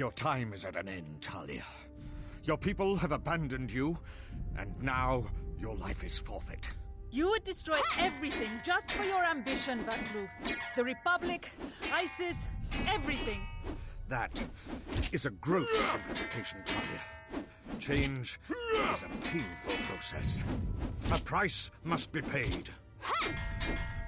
Your time is at an end, Talia. Your people have abandoned you, and now your life is forfeit. You would destroy everything just for your ambition, Vaklu. The Republic, ISIS, everything. That is a gross simplification, Talia. Change is a painful process. A price must be paid.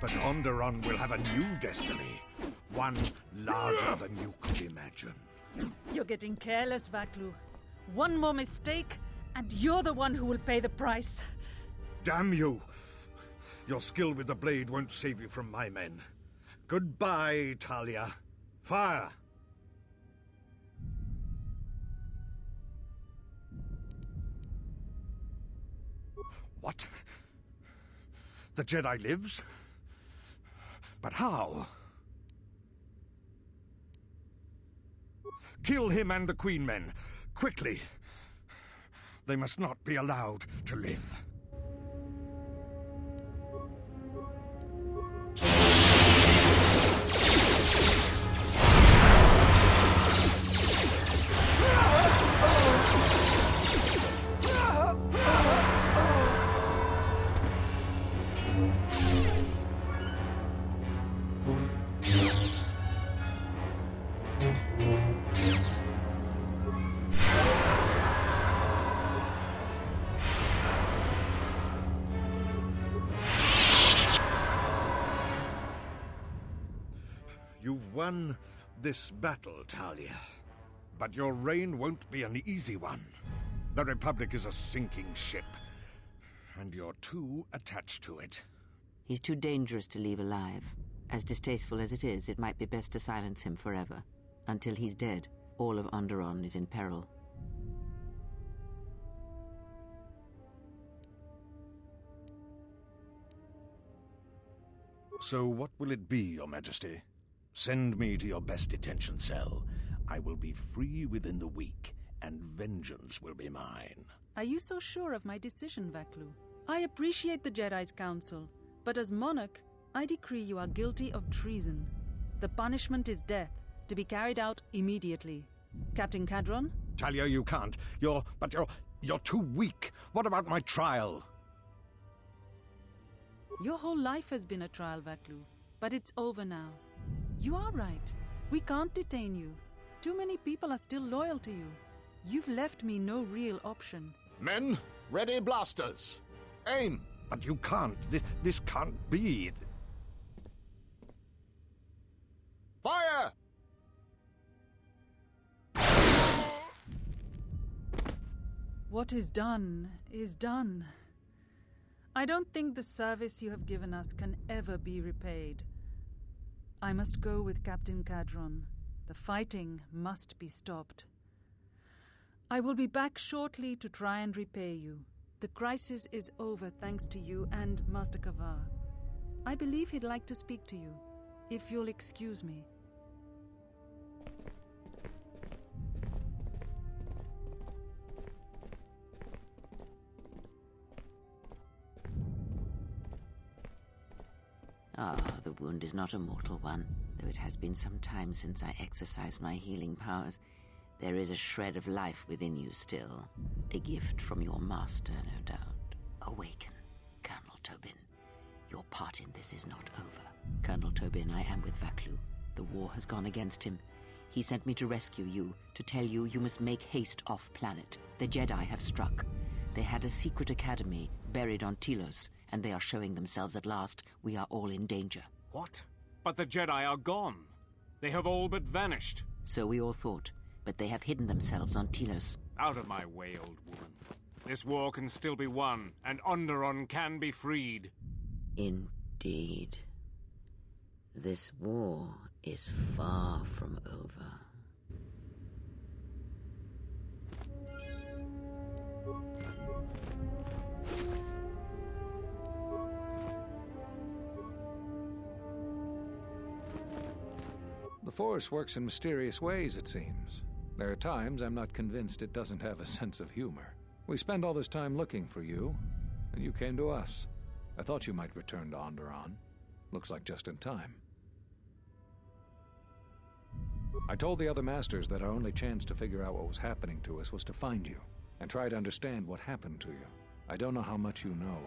But Onderon will have a new destiny, one larger than you could imagine. You're getting careless, Vaklu. One more mistake, and you're the one who will pay the price. Damn you! Your skill with the blade won't save you from my men. Goodbye, Talia. Fire! What? The Jedi lives? But how? Kill him and the Queen men. Quickly. They must not be allowed to live. You've won this battle, Talia. But your reign won't be an easy one. The Republic is a sinking ship, and you're too attached to it. He's too dangerous to leave alive. As distasteful as it is, it might be best to silence him forever. Until he's dead, all of Onderon is in peril. So what will it be, Your Majesty? Send me to your best detention cell. I will be free within the week, and vengeance will be mine. Are you so sure of my decision, Vaklu? I appreciate the Jedi's counsel, but as monarch, I decree you are guilty of treason. The punishment is death, to be carried out immediately. Captain Cadron? Talia, you can't. You're too weak. What about my trial? Your whole life has been a trial, Vaklu, but it's over now. You are right. We can't detain you. Too many people are still loyal to you. You've left me no real option. Men, ready blasters. Aim! But you can't. This can't be. Fire! What is done is done. I don't think the service you have given us can ever be repaid. I must go with Captain Cadron. The fighting must be stopped. I will be back shortly to try and repay you. The crisis is over thanks to you and Master Kavar. I believe he'd like to speak to you, if you'll excuse me. Ah, the wound is not a mortal one, though it has been some time since I exercised my healing powers. There is a shred of life within you still. A gift from your master, no doubt. Awaken, Colonel Tobin. Your part in this is not over. Colonel Tobin, I am with Vaklu. The war has gone against him. He sent me to rescue you, to tell you you must make haste off-planet. The Jedi have struck. They had a secret academy buried on Telos, and they are showing themselves at last. We are all in danger. What? But the Jedi are gone. They have all but vanished. So we all thought, but they have hidden themselves on Telos. Out of my way, old woman. This war can still be won, and Onderon can be freed. Indeed. This war is far from over. The Force works in mysterious ways, it seems. There are times I'm not convinced it doesn't have a sense of humor. We spend all this time looking for you, and you came to us. I thought you might return to Onderon. Looks like just in time. I told the other masters that our only chance to figure out what was happening to us was to find you and try to understand what happened to you. I don't know how much you know,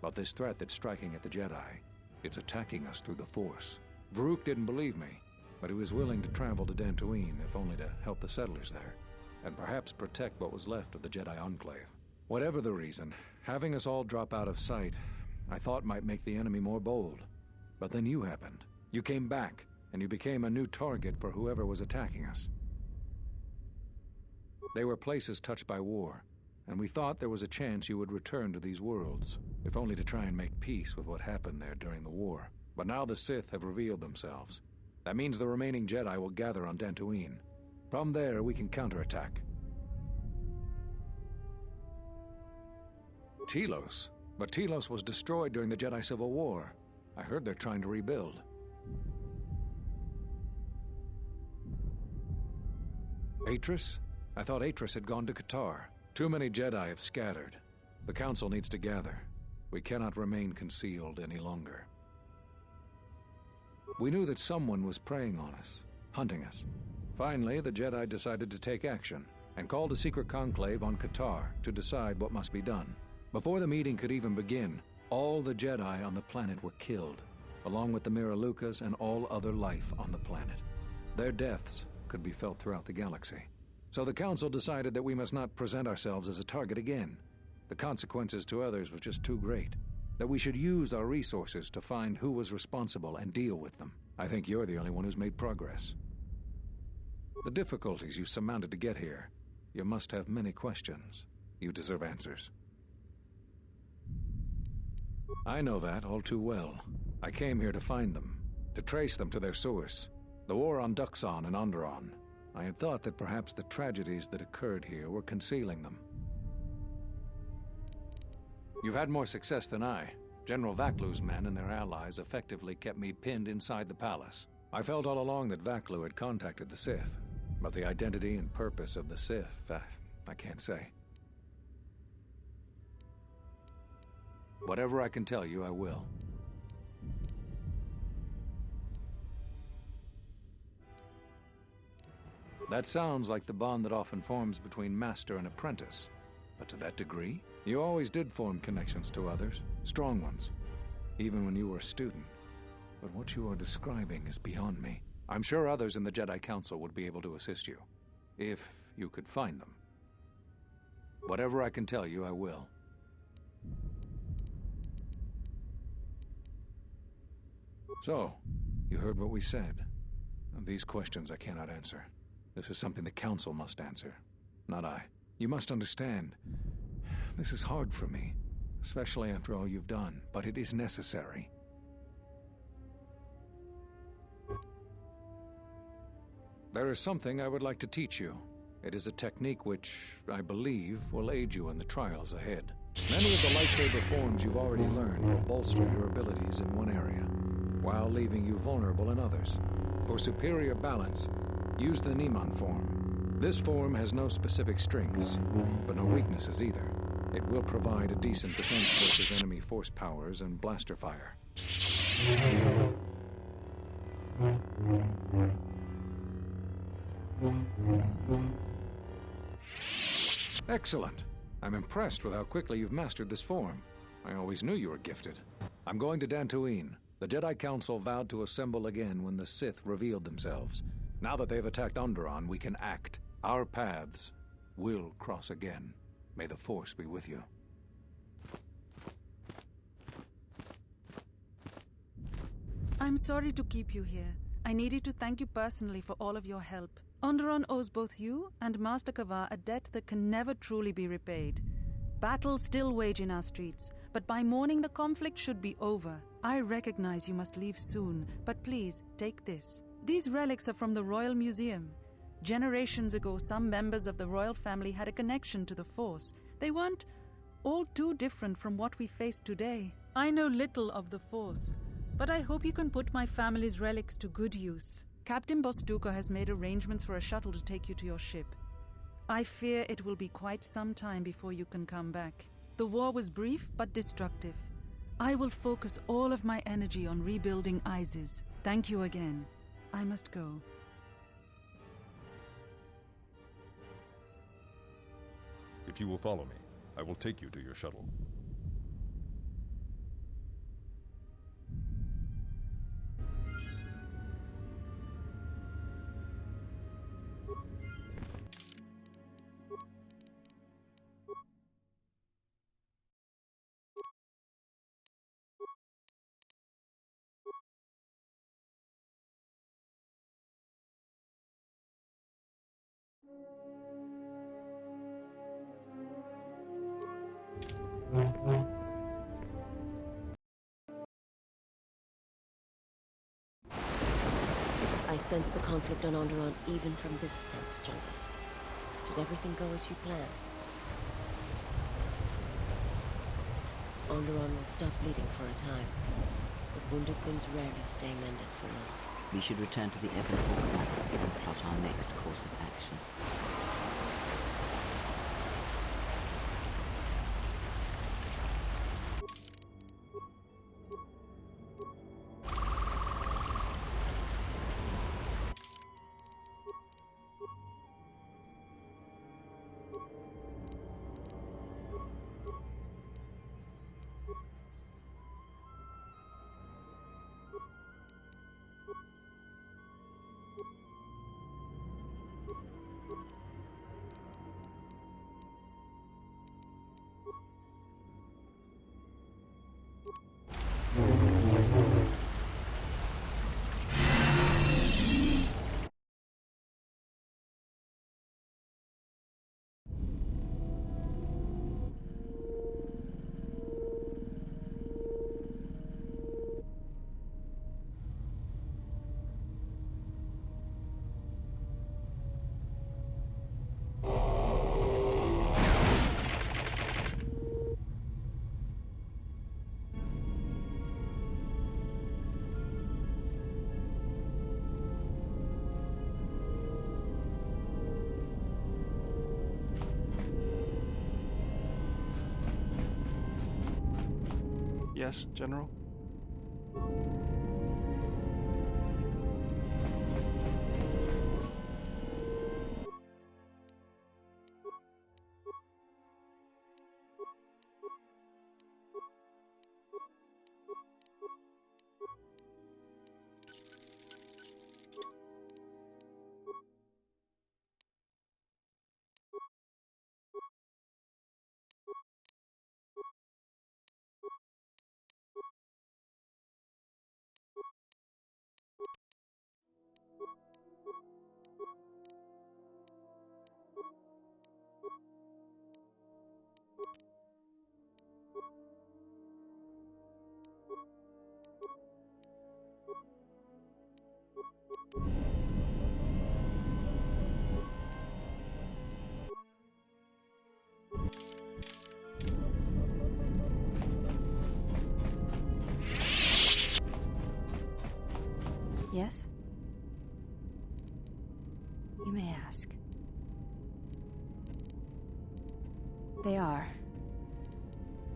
but this threat that's striking at the Jedi, it's attacking us through the Force. Varuk didn't believe me, but he was willing to travel to Dantooine, if only to help the settlers there, and perhaps protect what was left of the Jedi Enclave. Whatever the reason, having us all drop out of sight, I thought might make the enemy more bold. But then you happened. You came back, and you became a new target for whoever was attacking us. They were places touched by war, and we thought there was a chance you would return to these worlds, if only to try and make peace with what happened there during the war. But now the Sith have revealed themselves. That means the remaining Jedi will gather on Dantooine. From there, we can counterattack. Telos? But Telos was destroyed during the Jedi Civil War. I heard they're trying to rebuild. Atris? I thought Atris had gone to Kotor. Too many Jedi have scattered. The Council needs to gather. We cannot remain concealed any longer. We knew that someone was preying on us, hunting us. Finally, the Jedi decided to take action and called a secret conclave on Kotor to decide what must be done. Before the meeting could even begin, all the Jedi on the planet were killed, along with the Miralukas and all other life on the planet. Their deaths could be felt throughout the galaxy. So the Council decided that we must not present ourselves as a target again. The consequences to others were just too great. That we should use our resources to find who was responsible and deal with them. I think you're the only one who's made progress. The difficulties you surmounted to get here, you must have many questions. You deserve answers. I know that all too well. I came here to find them, to trace them to their source. The war on Duxon and Onderon. I had thought that perhaps the tragedies that occurred here were concealing them. You've had more success than I. General Vaklu's men and their allies effectively kept me pinned inside the palace. I felt all along that Vaklu had contacted the Sith, but the identity and purpose of the Sith, I can't say. Whatever I can tell you, I will. That sounds like the bond that often forms between master and apprentice. But to that degree, you always did form connections to others, strong ones, even when you were a student. But what you are describing is beyond me. I'm sure others in the Jedi Council would be able to assist you, if you could find them. Whatever I can tell you, I will. So, you heard what we said. These questions I cannot answer. This is something the Council must answer, not I. You must understand, this is hard for me, especially after all you've done, but it is necessary. There is something I would like to teach you. It is a technique which, I believe, will aid you in the trials ahead. Many of the lightsaber forms you've already learned will bolster your abilities in one area, while leaving you vulnerable in others. For superior balance, use the Niman form. This form has no specific strengths, but no weaknesses either. It will provide a decent defense versus enemy force powers and blaster fire. Excellent. I'm impressed with how quickly you've mastered this form. I always knew you were gifted. I'm going to Dantooine. The Jedi Council vowed to assemble again when the Sith revealed themselves. Now that they've attacked Onderon, we can act. Our paths will cross again. May the Force be with you. I'm sorry to keep you here. I needed to thank you personally for all of your help. Onderon owes both you and Master Kavar a debt that can never truly be repaid. Battles still wage in our streets, but by morning the conflict should be over. I recognize you must leave soon, but please, take this. These relics are from the Royal Museum. Generations ago, some members of the royal family had a connection to the Force. They weren't all too different from what we face today. I know little of the Force, but I hope you can put my family's relics to good use. Captain Bostuka has made arrangements for a shuttle to take you to your ship. I fear it will be quite some time before you can come back. The war was brief but destructive. I will focus all of my energy on rebuilding Isis. Thank you again. I must go. If you will follow me, I will take you to your shuttle. I sense the conflict on Onderon even from this dense jungle. Did everything go as you planned? Onderon will stop bleeding for a time, but wounded things rarely stay mended for long. We should return to the Ebon Hawk and plot our next course of action. Yes, General? Yes? You may ask. They are.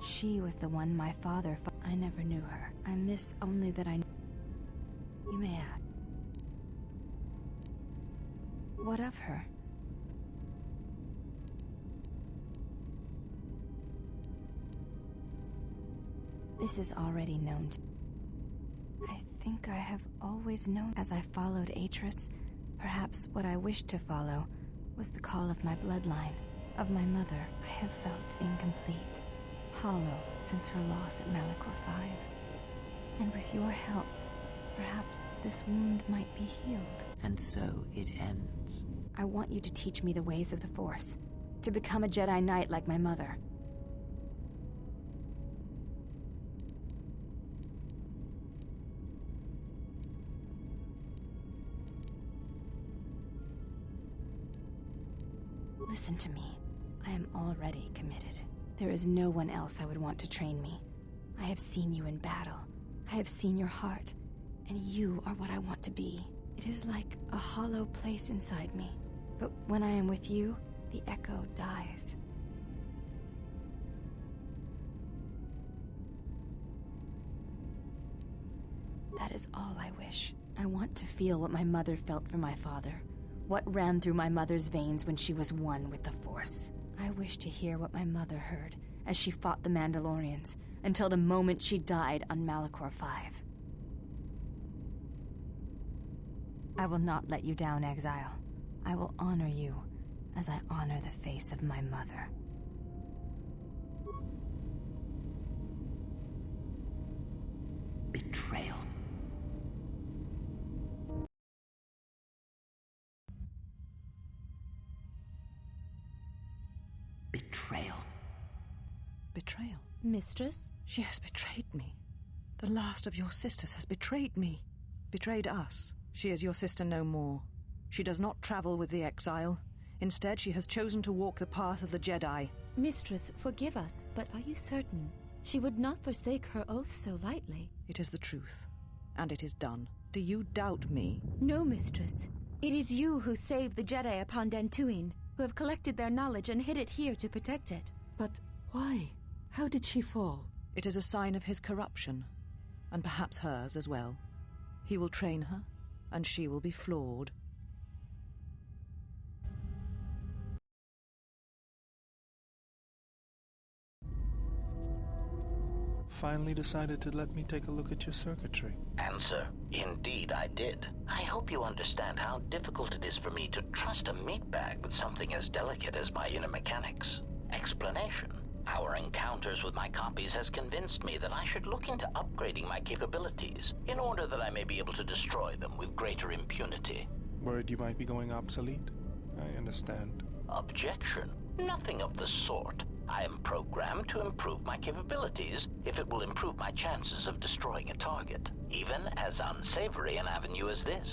She was the one my father I never knew her. I miss only that I... You may ask. What of her? This is already known to... I think I have always known. As I followed Atris, perhaps what I wished to follow was the call of my bloodline, of my mother. I have felt incomplete, hollow since her loss at Malachor 5. And with your help, perhaps this wound might be healed. And so it ends. I want you to teach me the ways of the Force, to become a Jedi Knight like my mother. Listen to me. I am already committed. There is no one else I would want to train me. I have seen you in battle. I have seen your heart, and you are what I want to be. It is like a hollow place inside me. But when I am with you, the echo dies. That is all I wish. I want to feel what my mother felt for my father. What ran through my mother's veins when she was one with the Force. I wish to hear what my mother heard as she fought the Mandalorians until the moment she died on Malachor 5. I will not let you down, Exile. I will honor you as I honor the face of my mother. Betrayal. Betrayal. Betrayal? Mistress? She has betrayed me. The last of your sisters has betrayed me. Betrayed us. She is your sister no more. She does not travel with the exile. Instead, she has chosen to walk the path of the Jedi. Mistress, forgive us, but are you certain? She would not forsake her oath so lightly. It is the truth, and it is done. Do you doubt me? No, Mistress. It is you who saved the Jedi upon Dantooine, who have collected their knowledge and hid it here to protect it. But why? How did she fall? It is a sign of his corruption, and perhaps hers as well. He will train her, and she will be flawed. Finally decided to let me take a look at your circuitry. Answer: indeed I did. I hope you understand how difficult it is for me to trust a meat bag with something as delicate as my inner mechanics. Explanation: our encounters with my copies has convinced me that I should look into upgrading my capabilities in order that I may be able to destroy them with greater impunity. Worried you might be going obsolete? I understand. Objection: nothing of the sort. I am programmed to improve my capabilities if it will improve my chances of destroying a target, even as unsavory an avenue as this.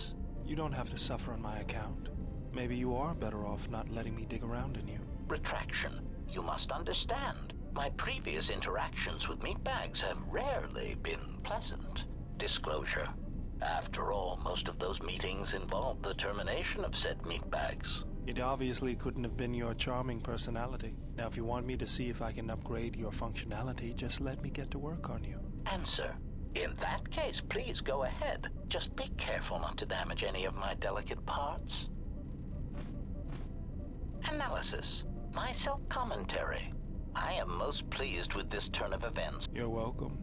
You don't have to suffer on my account. Maybe you are better off not letting me dig around in you. Retraction: you must understand, my previous interactions with meatbags have rarely been pleasant. Disclosure: after all, most of those meetings involved the termination of said meatbags. It obviously couldn't have been your charming personality. Now, if you want me to see if I can upgrade your functionality, just let me get to work on you. Answer: in that case, please go ahead. Just be careful not to damage any of my delicate parts. Analysis: my self-commentary. I am most pleased with this turn of events. You're welcome.